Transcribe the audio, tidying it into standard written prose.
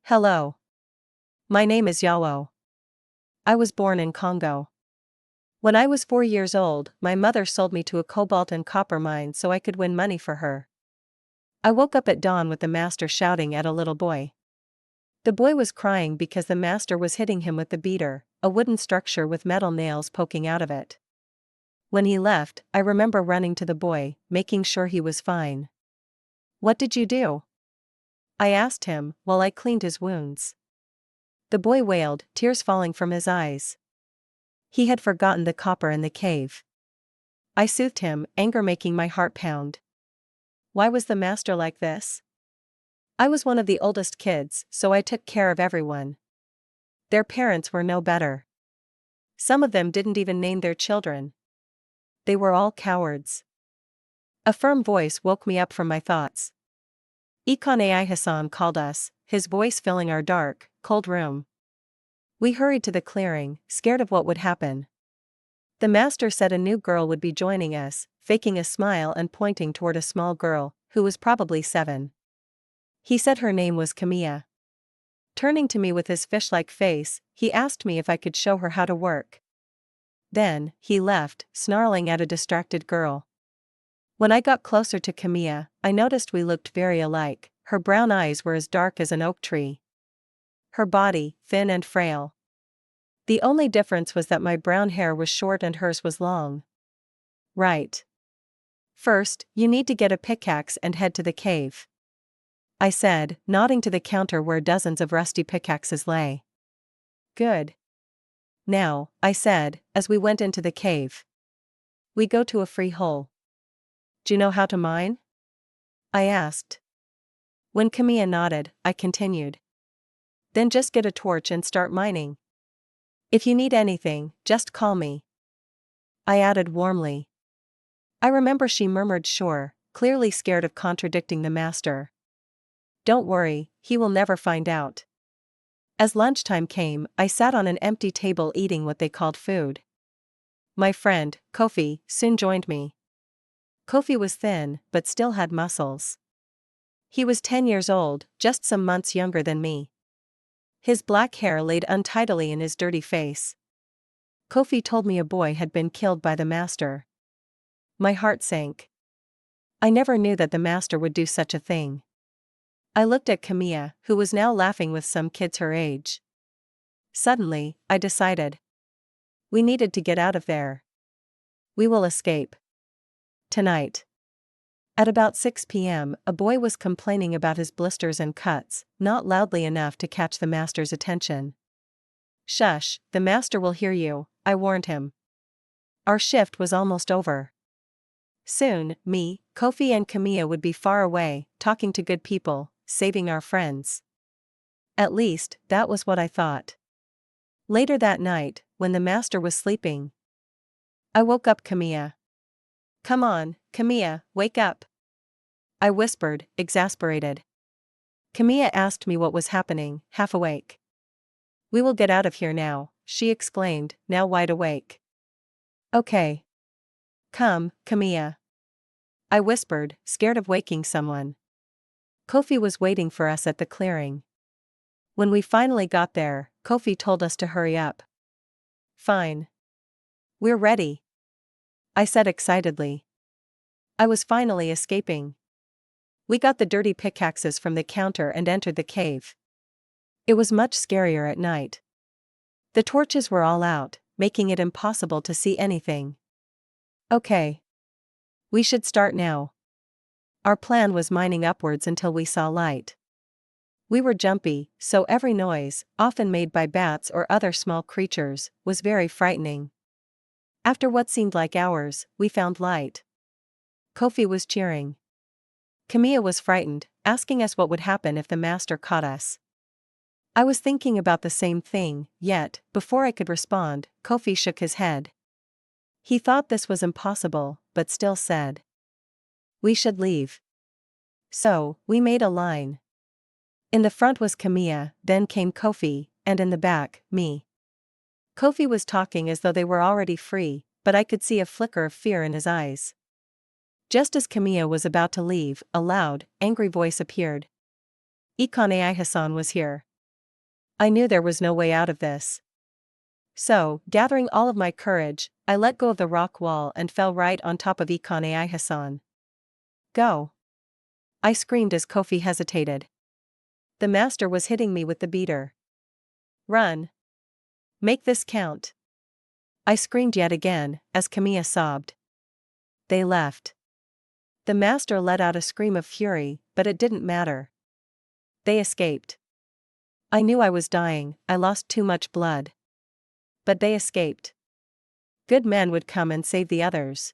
Hello. My name is Yao. I was born in Congo. When I was 4 years old, my mother sold me to a cobalt and copper mine so I could win money for her. I woke up at dawn with the master shouting at a little boy. The boy was crying because the master was hitting him with the beater, a wooden structure with metal nails poking out of it. When he left, I remember running to the boy, making sure he was fine. "What did you do?" I asked him, while I cleaned his wounds. The boy wailed, tears falling from his eyes. He had forgotten the copper in the cave. I soothed him, anger making my heart pound. Why was the master like this? I was one of the oldest kids, so I took care of everyone. Their parents were no better. Some of them didn't even name their children. They were all cowards. A firm voice woke me up from my thoughts. Ikonai Hassan called us, his voice filling our dark, cold room. We hurried to the clearing, scared of what would happen. The master said a new girl would be joining us, faking a smile and pointing toward a small girl, who was probably 7. He said her name was Camilla. Turning to me with his fish-like face, he asked me if I could show her how to work. Then, he left, snarling at a distracted girl. When I got closer to Camilla, I noticed we looked very alike. Her brown eyes were as dark as an oak tree. Her body, thin and frail. The only difference was that my brown hair was short and hers was long. Right. First, you need to get a pickaxe and head to the cave, I said, nodding to the counter where dozens of rusty pickaxes lay. Good. Now, I said, as we went into the cave. We go to a free hole. Do you know how to mine? I asked. When Camilla nodded, I continued. Then just get a torch and start mining. If you need anything, just call me. I added warmly. I remember she murmured sure, clearly scared of contradicting the master. Don't worry, he will never find out. As lunchtime came, I sat on an empty table eating what they called food. My friend, Kofi, soon joined me. Kofi was thin, but still had muscles. He was 10 years old, just some months younger than me. His black hair laid untidily in his dirty face. Kofi told me a boy had been killed by the master. My heart sank. I never knew that the master would do such a thing. I looked at Camilla, who was now laughing with some kids her age. Suddenly, I decided. We needed to get out of there. We will escape. Tonight. At about 6 p.m., a boy was complaining about his blisters and cuts, not loudly enough to catch the master's attention. Shush, the master will hear you, I warned him. Our shift was almost over. Soon, me, Kofi and Camilla would be far away, talking to good people, saving our friends. At least, that was what I thought. Later that night, when the master was sleeping, I woke up Camilla. Come on, Camilla, wake up. I whispered, exasperated. Camilla asked me what was happening, half awake. We will get out of here now, she exclaimed, now wide awake. Okay. Come, Camilla. I whispered, scared of waking someone. Kofi was waiting for us at the clearing. When we finally got there, Kofi told us to hurry up. Fine. We're ready, I said excitedly. I was finally escaping. We got the dirty pickaxes from the counter and entered the cave. It was much scarier at night. The torches were all out, making it impossible to see anything. Okay. We should start now. Our plan was mining upwards until we saw light. We were jumpy, so every noise, often made by bats or other small creatures, was very frightening. After what seemed like hours, we found light. Kofi was cheering. Camilla was frightened, asking us what would happen if the master caught us. I was thinking about the same thing, yet, before I could respond, Kofi shook his head. He thought this was impossible, but still said, we should leave. So, we made a line. In the front was Camilla, then came Kofi, and in the back, me. Kofi was talking as though they were already free, but I could see a flicker of fear in his eyes. Just as Camilla was about to leave, a loud, angry voice appeared. Ikonai Hassan was here. I knew there was no way out of this. So, gathering all of my courage, I let go of the rock wall and fell right on top of Ikon Ai Hassan. Go! I screamed as Kofi hesitated. The master was hitting me with the beater. Run! Make this count! I screamed yet again, as Kamiya sobbed. They left. The master let out a scream of fury, but it didn't matter. They escaped. I knew I was dying, I lost too much blood. But they escaped. Good men would come and save the others.